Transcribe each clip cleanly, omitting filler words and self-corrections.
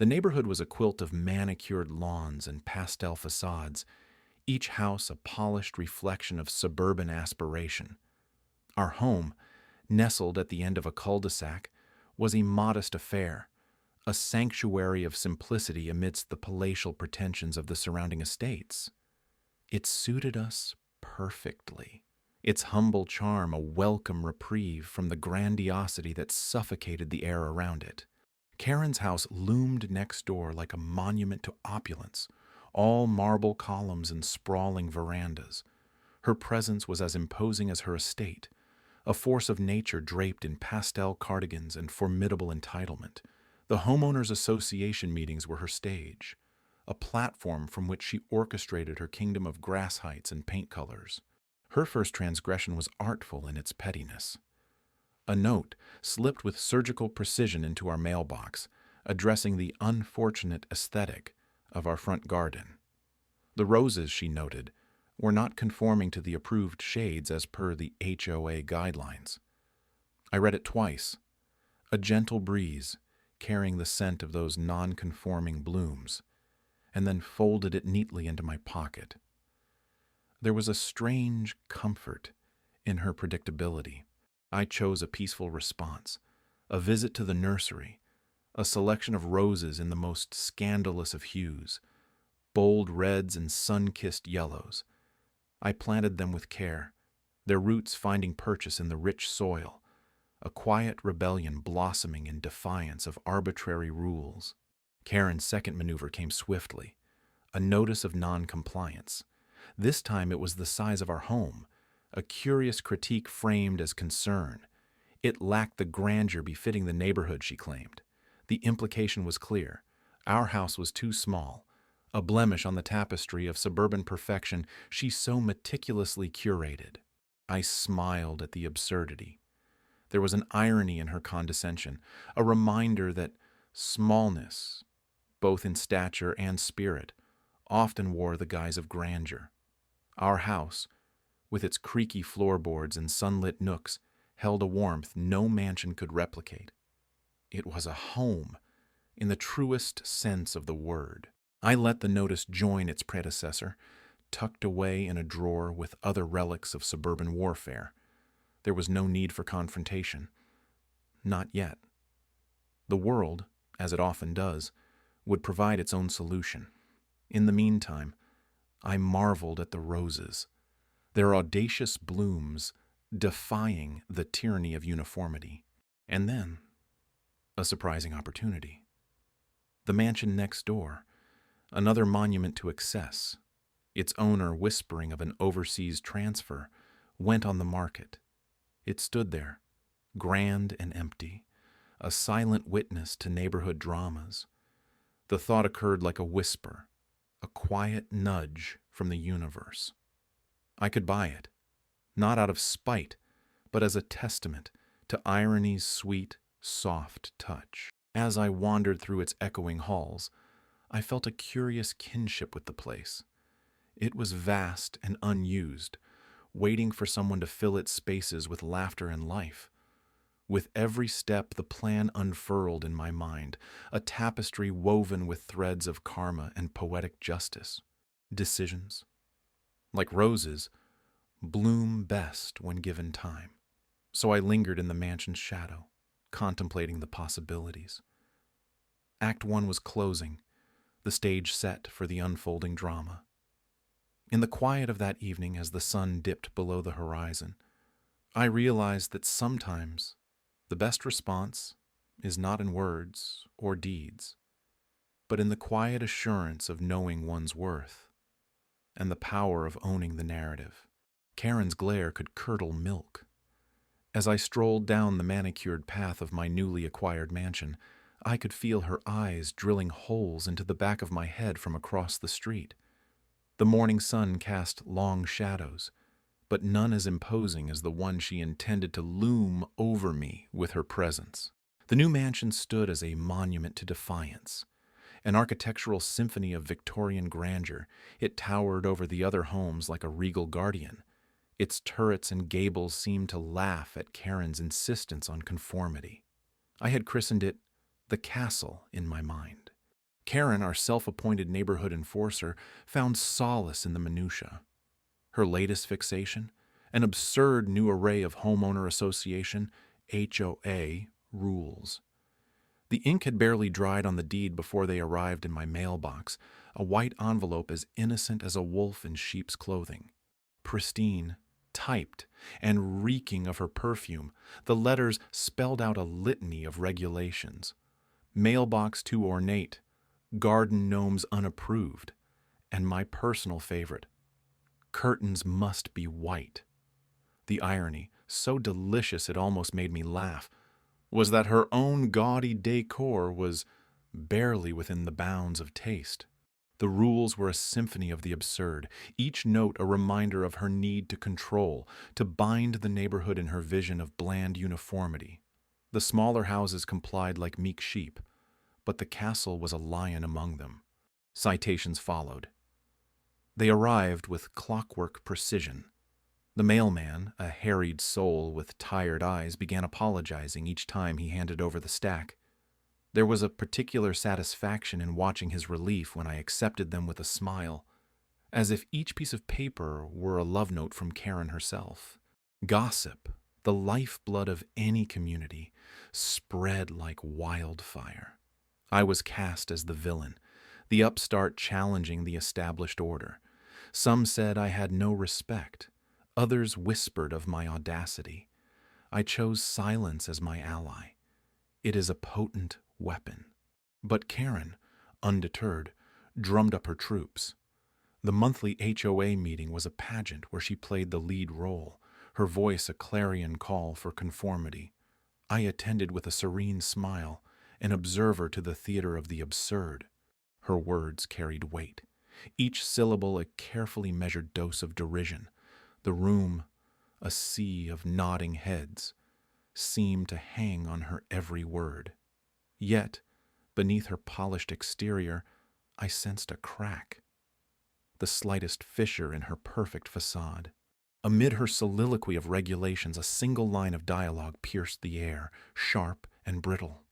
The neighborhood was a quilt of manicured lawns and pastel facades, each house a polished reflection of suburban aspiration. Our home, nestled at the end of a cul-de-sac, was a modest affair, a sanctuary of simplicity amidst the palatial pretensions of the surrounding estates. It suited us perfectly, its humble charm a welcome reprieve from the grandiosity that suffocated the air around it. Karen's house loomed next door like a monument to opulence, all marble columns and sprawling verandas. Her presence was as imposing as her estate, a force of nature draped in pastel cardigans and formidable entitlement. The Homeowners Association meetings were her stage, a platform from which she orchestrated her kingdom of grass heights and paint colors. Her first transgression was artful in its pettiness. A note slipped with surgical precision into our mailbox, addressing the unfortunate aesthetic of our front garden. The roses, she noted, were not conforming to the approved shades as per the HOA guidelines. I read it twice, a gentle breeze carrying the scent of those non-conforming blooms, and then folded it neatly into my pocket. There was a strange comfort in her predictability. I chose a peaceful response, a visit to the nursery, a selection of roses in the most scandalous of hues, bold reds and sun-kissed yellows. I planted them with care, their roots finding purchase in the rich soil, a quiet rebellion blossoming in defiance of arbitrary rules. Karen's second maneuver came swiftly, a notice of non-compliance. This time it was the size of our home, a curious critique framed as concern. It lacked the grandeur befitting the neighborhood, she claimed. The implication was clear. Our house was too small, a blemish on the tapestry of suburban perfection she so meticulously curated. I smiled at the absurdity. There was an irony in her condescension, a reminder that smallness, both in stature and spirit, often wore the guise of grandeur. Our house, with its creaky floorboards and sunlit nooks, held a warmth no mansion could replicate. It was a home, in the truest sense of the word. I let the notice join its predecessor, tucked away in a drawer with other relics of suburban warfare. There was no need for confrontation. Not yet. The world, as it often does, would provide its own solution. In the meantime, I marveled at the roses, their audacious blooms defying the tyranny of uniformity. And then, a surprising opportunity. The mansion next door, another monument to excess, its owner whispering of an overseas transfer, went on the market. It stood there, grand and empty, a silent witness to neighborhood dramas. The thought occurred like a whisper, a quiet nudge from the universe. I could buy it, not out of spite, but as a testament to irony's sweet, soft touch. As I wandered through its echoing halls, I felt a curious kinship with the place. It was vast and unused, waiting for someone to fill its spaces with laughter and life. With every step, the plan unfurled in my mind, a tapestry woven with threads of karma and poetic justice. Decisions, like roses, bloom best when given time. So I lingered in the mansion's shadow, contemplating the possibilities. Act 1 was closing, the stage set for the unfolding drama. In the quiet of that evening, as the sun dipped below the horizon, I realized that sometimes the best response is not in words or deeds, but in the quiet assurance of knowing one's worth and the power of owning the narrative. Karen's glare could curdle milk. As I strolled down the manicured path of my newly acquired mansion, I could feel her eyes drilling holes into the back of my head from across the street. The morning sun cast long shadows, but none as imposing as the one she intended to loom over me with her presence. The new mansion stood as a monument to defiance, an architectural symphony of Victorian grandeur. It towered over the other homes like a regal guardian. Its turrets and gables seemed to laugh at Karen's insistence on conformity. I had christened it the castle in my mind. Karen, our self-appointed neighborhood enforcer, found solace in the minutiae. Her latest fixation, an absurd new array of homeowner association, HOA, rules. The ink had barely dried on the deed before they arrived in my mailbox, a white envelope as innocent as a wolf in sheep's clothing. Pristine, typed, and reeking of her perfume, the letters spelled out a litany of regulations. Mailbox too ornate, garden gnomes unapproved, and my personal favorite, curtains must be white. The irony, so delicious it almost made me laugh, was that her own gaudy decor was barely within the bounds of taste. The rules were a symphony of the absurd, each note a reminder of her need to control, to bind the neighborhood in her vision of bland uniformity. The smaller houses complied like meek sheep, but the castle was a lion among them. Citations followed. They arrived with clockwork precision. The mailman, a harried soul with tired eyes, began apologizing each time he handed over the stack. There was a particular satisfaction in watching his relief when I accepted them with a smile, as if each piece of paper were a love note from Karen herself. Gossip, the lifeblood of any community, spread like wildfire. I was cast as the villain, the upstart challenging the established order. Some said I had no respect. Others whispered of my audacity. I chose silence as my ally. It is a potent weapon. But Karen, undeterred, drummed up her troops. The monthly HOA meeting was a pageant where she played the lead role, her voice a clarion call for conformity. I attended with a serene smile, an observer to the theater of the absurd. Her words carried weight, each syllable a carefully measured dose of derision. The room, a sea of nodding heads, seemed to hang on her every word. Yet, beneath her polished exterior, I sensed a crack, the slightest fissure in her perfect facade. Amid her soliloquy of regulations, a single line of dialogue pierced the air, sharp and brittle.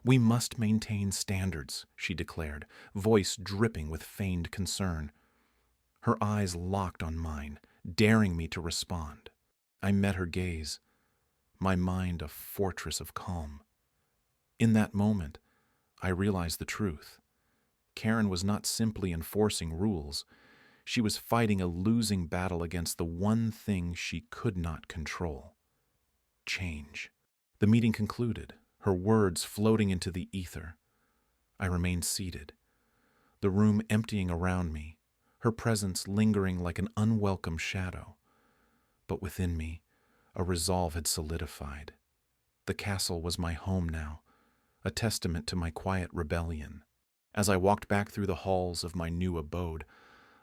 "We must maintain standards," she declared, voice dripping with feigned concern. Her eyes locked on mine, daring me to respond. I met her gaze, my mind a fortress of calm. In that moment, I realized the truth. Karen was not simply enforcing rules. She was fighting a losing battle against the one thing she could not control: change. The meeting concluded, her words floating into the ether. I remained seated, the room emptying around me, her presence lingering like an unwelcome shadow. But within me, a resolve had solidified. The castle was my home now, a testament to my quiet rebellion. As I walked back through the halls of my new abode,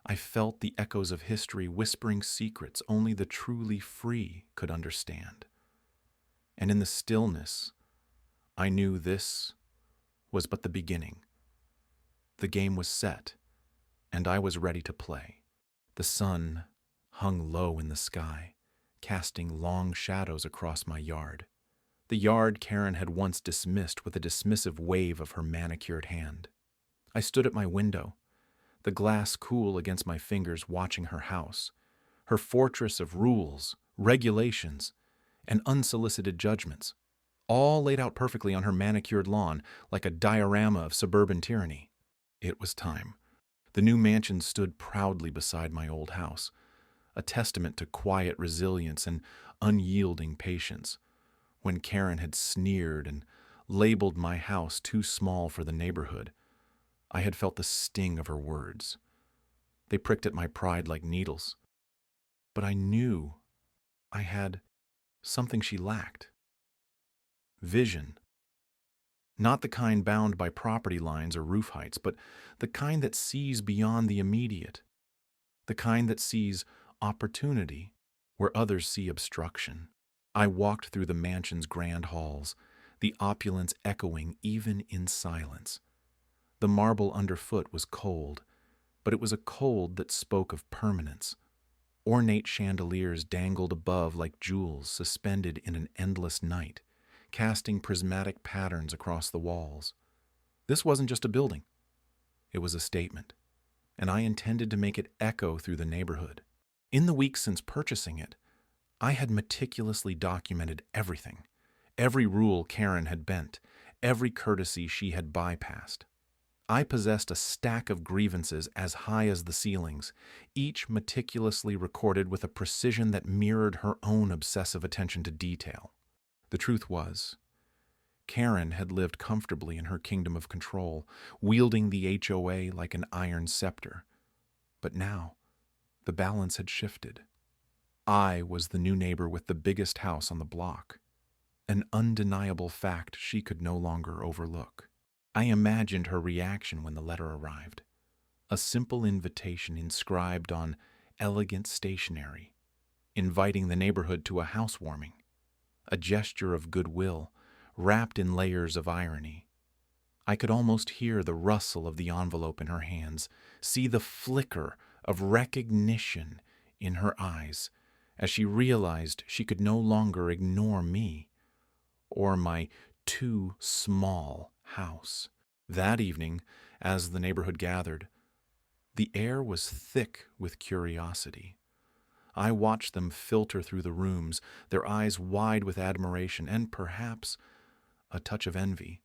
I felt the echoes of history whispering secrets only the truly free could understand. And in the stillness, I knew this was but the beginning. The game was set, and I was ready to play. The sun hung low in the sky, casting long shadows across my yard. The yard Karen had once dismissed with a dismissive wave of her manicured hand. I stood at my window, the glass cool against my fingers, watching her house, her fortress of rules, regulations, and unsolicited judgments, all laid out perfectly on her manicured lawn like a diorama of suburban tyranny. It was time. The new mansion stood proudly beside my old house, a testament to quiet resilience and unyielding patience. When Karen had sneered and labeled my house too small for the neighborhood, I had felt the sting of her words. They pricked at my pride like needles. But I knew I had something she lacked: vision. Not the kind bound by property lines or roof heights, but the kind that sees beyond the immediate, the kind that sees opportunity where others see obstruction. I walked through the mansion's grand halls, the opulence echoing even in silence. The marble underfoot was cold, but it was a cold that spoke of permanence. Ornate chandeliers dangled above like jewels suspended in an endless night, casting prismatic patterns across the walls. This wasn't just a building. It was a statement, and I intended to make it echo through the neighborhood. In the weeks since purchasing it, I had meticulously documented everything, every rule Karen had bent, every courtesy she had bypassed. I possessed a stack of grievances as high as the ceilings, each meticulously recorded with a precision that mirrored her own obsessive attention to detail. The truth was, Karen had lived comfortably in her kingdom of control, wielding the HOA like an iron scepter. But now, the balance had shifted. I was the new neighbor with the biggest house on the block, an undeniable fact she could no longer overlook. I imagined her reaction when the letter arrived. A simple invitation inscribed on elegant stationery, inviting the neighborhood to a housewarming, a gesture of goodwill wrapped in layers of irony. I could almost hear the rustle of the envelope in her hands, see the flicker of recognition in her eyes as she realized she could no longer ignore me or my too small house. That evening, as the neighborhood gathered, the air was thick with curiosity. I watched them filter through the rooms, their eyes wide with admiration and perhaps a touch of envy.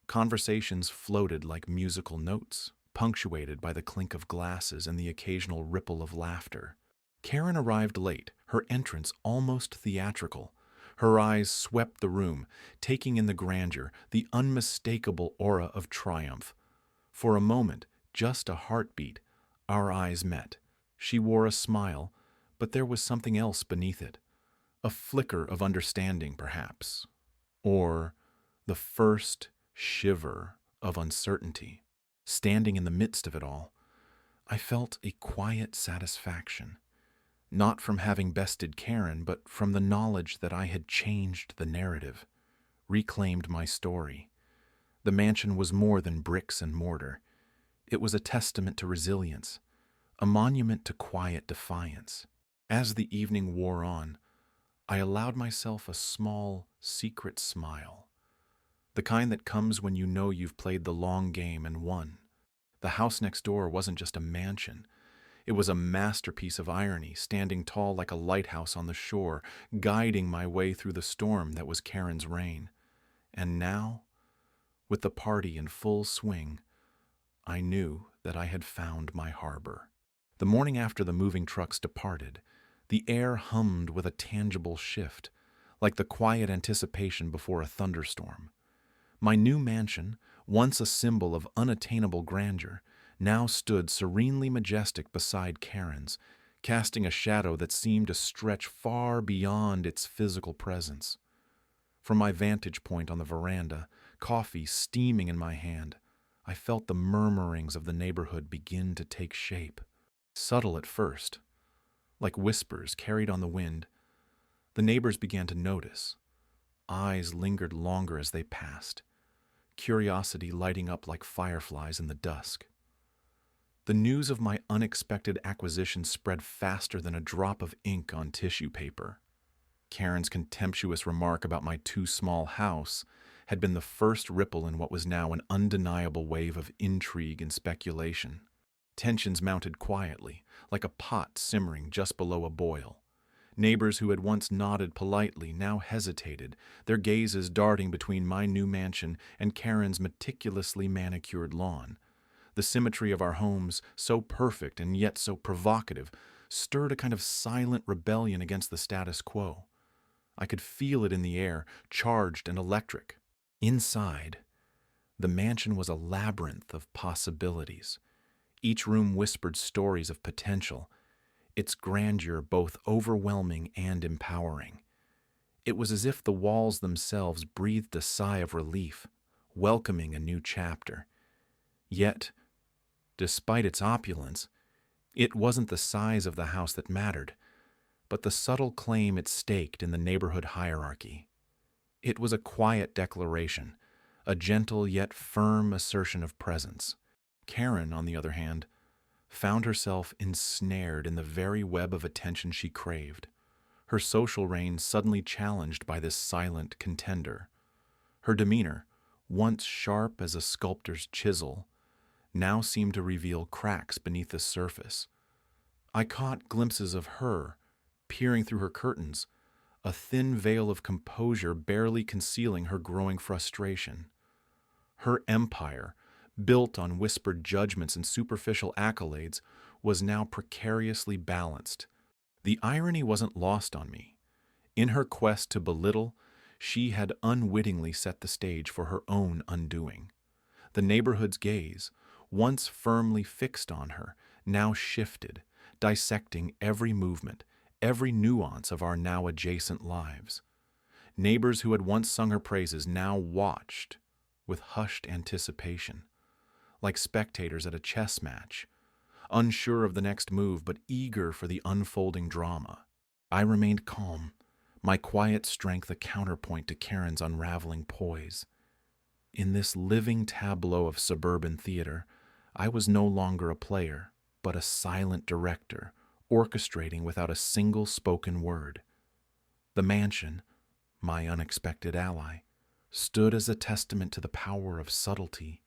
Conversations floated like musical notes, punctuated by the clink of glasses and the occasional ripple of laughter. Karen arrived late, her entrance almost theatrical. Her eyes swept the room, taking in the grandeur, the unmistakable aura of triumph. For a moment, just a heartbeat, our eyes met. She wore a smile, but there was something else beneath it. A flicker of understanding, perhaps. Or the first shiver of uncertainty. Standing in the midst of it all, I felt a quiet satisfaction. Not from having bested Karen, but from the knowledge that I had changed the narrative, reclaimed my story. The mansion was more than bricks and mortar. It was a testament to resilience, a monument to quiet defiance. As the evening wore on, I allowed myself a small, secret smile, the kind that comes when you know you've played the long game and won. The house next door wasn't just a mansion. It was a masterpiece of irony, standing tall like a lighthouse on the shore, guiding my way through the storm that was Karen's reign. And now, with the party in full swing, I knew that I had found my harbor. The morning after the moving trucks departed, the air hummed with a tangible shift, like the quiet anticipation before a thunderstorm. My new mansion, once a symbol of unattainable grandeur, now stood serenely majestic beside Karen's, casting a shadow that seemed to stretch far beyond its physical presence. From my vantage point on the veranda, coffee steaming in my hand, I felt the murmurings of the neighborhood begin to take shape. Subtle at first, like whispers carried on the wind, the neighbors began to notice. Eyes lingered longer as they passed, curiosity lighting up like fireflies in the dusk. The news of my unexpected acquisition spread faster than a drop of ink on tissue paper. Karen's contemptuous remark about my too small house had been the first ripple in what was now an undeniable wave of intrigue and speculation. Tensions mounted quietly, like a pot simmering just below a boil. Neighbors who had once nodded politely now hesitated, their gazes darting between my new mansion and Karen's meticulously manicured lawn. The symmetry of our homes, so perfect and yet so provocative, stirred a kind of silent rebellion against the status quo. I could feel it in the air, charged and electric. Inside, the mansion was a labyrinth of possibilities. Each room whispered stories of potential, its grandeur both overwhelming and empowering. It was as if the walls themselves breathed a sigh of relief, welcoming a new chapter. Yet, despite its opulence, it wasn't the size of the house that mattered, but the subtle claim it staked in the neighborhood hierarchy. It was a quiet declaration, a gentle yet firm assertion of presence. Karen, on the other hand, found herself ensnared in the very web of attention she craved, her social reign suddenly challenged by this silent contender. Her demeanor, once sharp as a sculptor's chisel, now seemed to reveal cracks beneath the surface. I caught glimpses of her, peering through her curtains, a thin veil of composure barely concealing her growing frustration. Her empire, built on whispered judgments and superficial accolades, was now precariously balanced. The irony wasn't lost on me. In her quest to belittle, she had unwittingly set the stage for her own undoing. The neighborhood's gaze, once firmly fixed on her, now shifted, dissecting every movement, every nuance of our now adjacent lives. Neighbors who had once sung her praises now watched with hushed anticipation, like spectators at a chess match, unsure of the next move but eager for the unfolding drama. I remained calm, my quiet strength a counterpoint to Karen's unraveling poise. In this living tableau of suburban theater, I was no longer a player, but a silent director, orchestrating without a single spoken word. The mansion, my unexpected ally, stood as a testament to the power of subtlety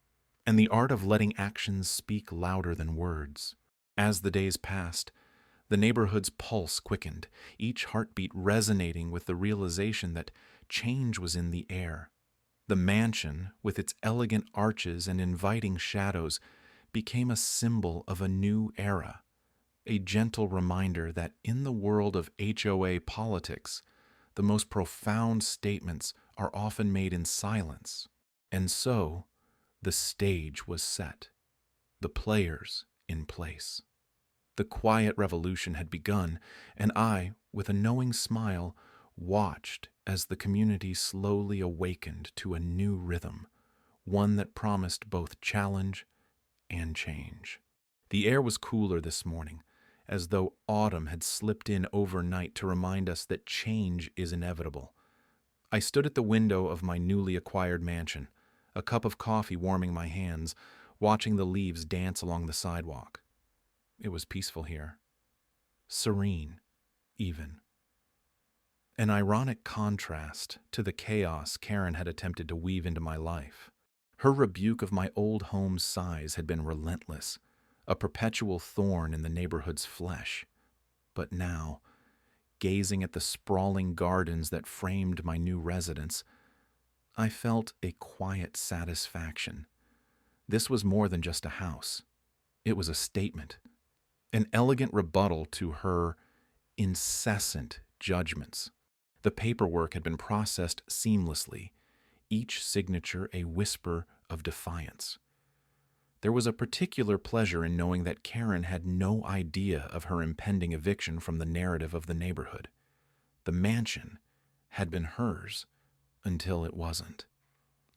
and the art of letting actions speak louder than words. As the days passed, the neighborhood's pulse quickened, each heartbeat resonating with the realization that change was in the air. The mansion, with its elegant arches and inviting shadows, became a symbol of a new era, a gentle reminder that in the world of HOA politics, the most profound statements are often made in silence. And so, the stage was set, the players in place. The quiet revolution had begun, and I, with a knowing smile, watched as the community slowly awakened to a new rhythm, one that promised both challenge and change. The air was cooler this morning, as though autumn had slipped in overnight to remind us that change is inevitable. I stood at the window of my newly acquired mansion, a cup of coffee warming my hands, watching the leaves dance along the sidewalk. It was peaceful here, serene, even. An ironic contrast to the chaos Karen had attempted to weave into my life. Her rebuke of my old home's size had been relentless, a perpetual thorn in the neighborhood's flesh. But now, gazing at the sprawling gardens that framed my new residence, I felt a quiet satisfaction. This was more than just a house. It was a statement, an elegant rebuttal to her incessant judgments. The paperwork had been processed seamlessly, each signature a whisper of defiance. There was a particular pleasure in knowing that Karen had no idea of her impending eviction from the narrative of the neighborhood. The mansion had been hers until it wasn't.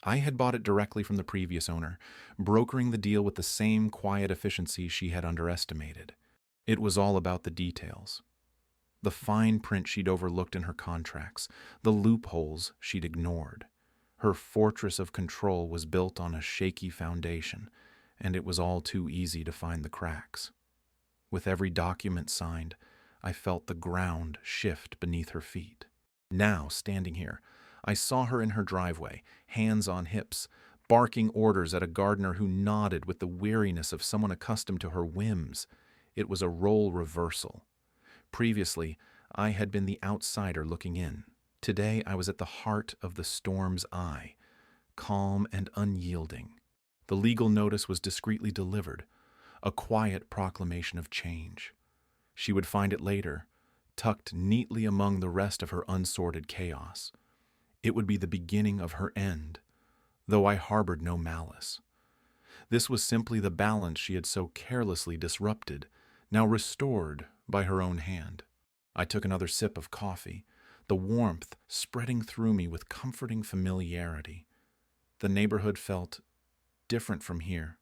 I had bought it directly from the previous owner, brokering the deal with the same quiet efficiency she had underestimated. It was all about the details. The fine print she'd overlooked in her contracts, the loopholes she'd ignored. Her fortress of control was built on a shaky foundation, and it was all too easy to find the cracks. With every document signed, I felt the ground shift beneath her feet. Now, standing here, I saw her in her driveway, hands on hips, barking orders at a gardener who nodded with the weariness of someone accustomed to her whims. It was a role reversal. Previously, I had been the outsider looking in. Today, I was at the heart of the storm's eye, calm and unyielding. The legal notice was discreetly delivered, a quiet proclamation of change. She would find it later, tucked neatly among the rest of her unsorted chaos. It would be the beginning of her end, though I harbored no malice. This was simply the balance she had so carelessly disrupted, now restored by her own hand. I took another sip of coffee, the warmth spreading through me with comforting familiarity. The neighborhood felt different from here,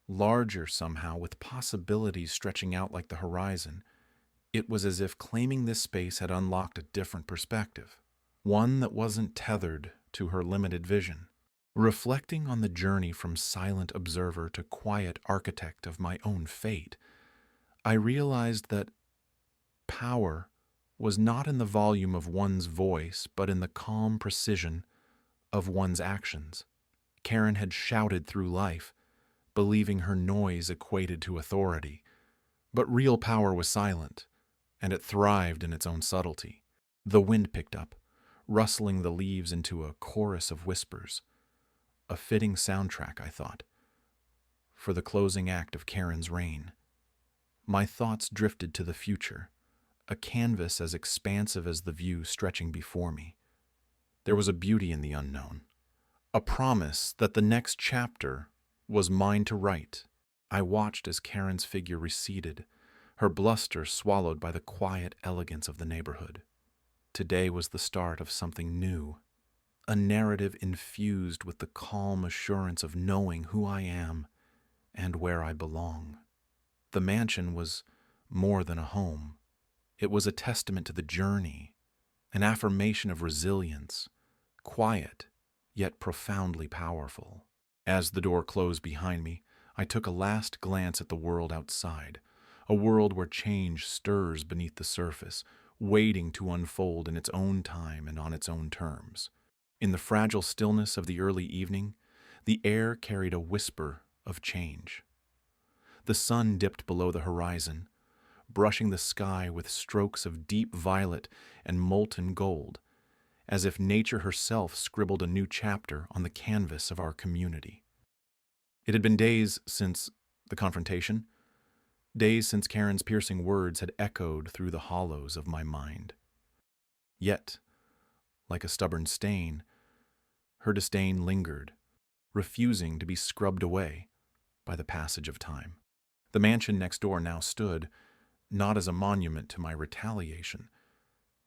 larger somehow, with possibilities stretching out like the horizon. It was as if claiming this space had unlocked a different perspective, one that wasn't tethered to her limited vision. Reflecting on the journey from silent observer to quiet architect of my own fate, I realized that power was not in the volume of one's voice, but in the calm precision of one's actions. Karen had shouted through life, believing her noise equated to authority. But real power was silent, and it thrived in its own subtlety. The wind picked up, rustling the leaves into a chorus of whispers. A fitting soundtrack, I thought, for the closing act of Karen's reign. My thoughts drifted to the future, a canvas as expansive as the view stretching before me. There was a beauty in the unknown, a promise that the next chapter was mine to write. I watched as Karen's figure receded, her bluster swallowed by the quiet elegance of the neighborhood. Today was the start of something new, a narrative infused with the calm assurance of knowing who I am and where I belong. The mansion was more than a home. It was a testament to the journey, an affirmation of resilience, quiet, yet profoundly powerful. As the door closed behind me, I took a last glance at the world outside, a world where change stirs beneath the surface, waiting to unfold in its own time and on its own terms. In the fragile stillness of the early evening, the air carried a whisper of change. The sun dipped below the horizon, brushing the sky with strokes of deep violet and molten gold, as if nature herself scribbled a new chapter on the canvas of our community. It had been days since the confrontation, days since Karen's piercing words had echoed through the hollows of my mind. Yet, like a stubborn stain, her disdain lingered, refusing to be scrubbed away by the passage of time. The mansion next door now stood, not as a monument to my retaliation,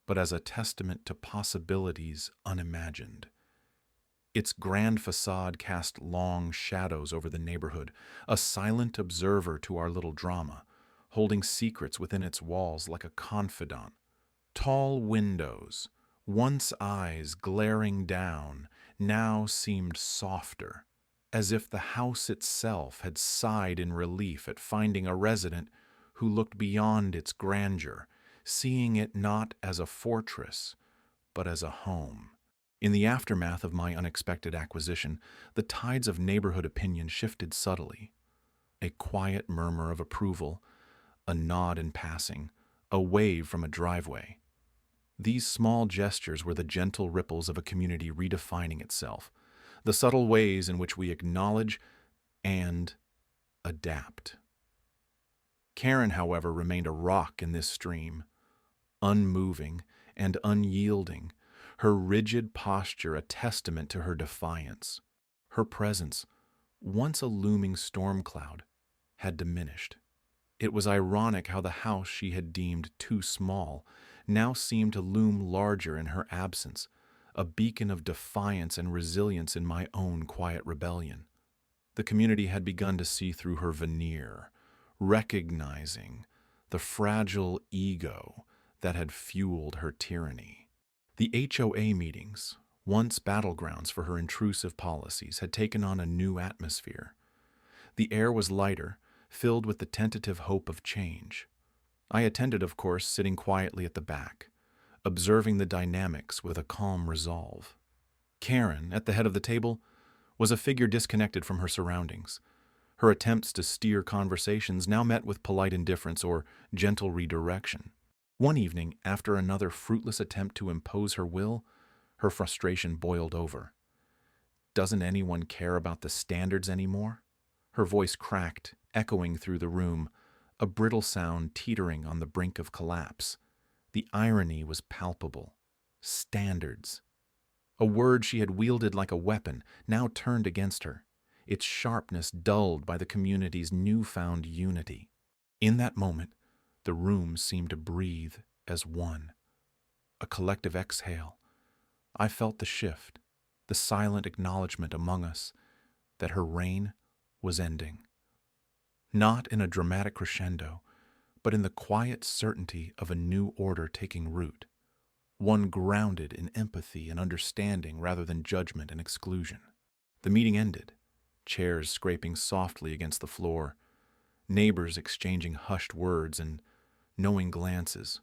but as a testament to possibilities unimagined. Its grand facade cast long shadows over the neighborhood, a silent observer to our little drama, holding secrets within its walls like a confidant. Tall windows, once eyes glaring down, now seemed softer, as if the house itself had sighed in relief at finding a resident who looked beyond its grandeur, seeing it not as a fortress, but as a home. In the aftermath of my unexpected acquisition, the tides of neighborhood opinion shifted subtly. A quiet murmur of approval, a nod in passing, a wave from a driveway. These small gestures were the gentle ripples of a community redefining itself, the subtle ways in which we acknowledge and adapt. Karen, however, remained a rock in this stream, unmoving and unyielding, her rigid posture a testament to her defiance. Her presence, once a looming storm cloud, had diminished. It was ironic how the house she had deemed too small now seemed to loom larger in her absence, a beacon of defiance and resilience in my own quiet rebellion. The community had begun to see through her veneer, recognizing the fragile ego that had fueled her tyranny. The HOA meetings, once battlegrounds for her intrusive policies, had taken on a new atmosphere. The air was lighter, filled with the tentative hope of change. I attended, of course, sitting quietly at the back, observing the dynamics with a calm resolve. Karen, at the head of the table, was a figure disconnected from her surroundings. Her attempts to steer conversations now met with polite indifference or gentle redirection. One evening, after another fruitless attempt to impose her will, her frustration boiled over. "Doesn't anyone care about the standards anymore?" Her voice cracked, echoing through the room, a brittle sound teetering on the brink of collapse. The irony was palpable. Standards. A word she had wielded like a weapon, now turned against her, its sharpness dulled by the community's newfound unity. In that moment, the room seemed to breathe as one. A collective exhale. I felt the shift, the silent acknowledgement among us that her reign was ending. Not in a dramatic crescendo, but in the quiet certainty of a new order taking root, one grounded in empathy and understanding rather than judgment and exclusion. The meeting ended, chairs scraping softly against the floor, neighbors exchanging hushed words and knowing glances.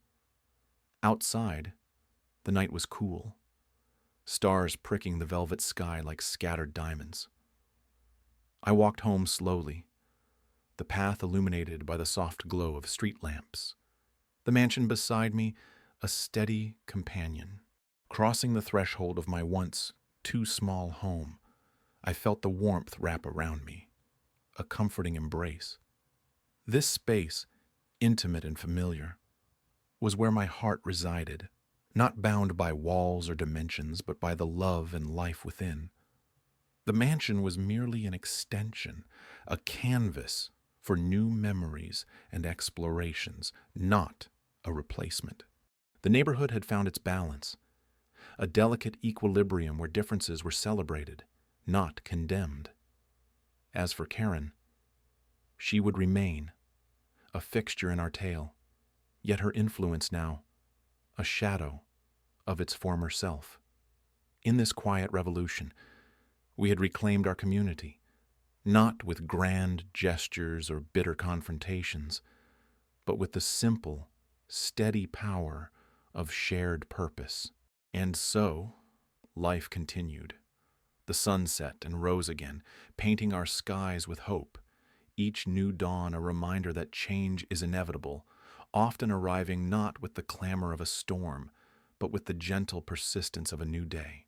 Outside, the night was cool, stars pricking the velvet sky like scattered diamonds. I walked home slowly, the path illuminated by the soft glow of street lamps. The mansion beside me, a steady companion. Crossing the threshold of my once too small home, I felt the warmth wrap around me, a comforting embrace. This space, intimate and familiar, was where my heart resided, not bound by walls or dimensions, but by the love and life within. The mansion was merely an extension, a canvas for new memories and explorations, not a replacement. The neighborhood had found its balance, a delicate equilibrium where differences were celebrated, not condemned. As for Karen, she would remain, a fixture in our tale, yet her influence now, a shadow of its former self. In this quiet revolution, we had reclaimed our community, not with grand gestures or bitter confrontations, but with the simple, steady power of shared purpose. And so, life continued. The sun set and rose again, painting our skies with hope, each new dawn a reminder that change is inevitable, often arriving not with the clamor of a storm, but with the gentle persistence of a new day.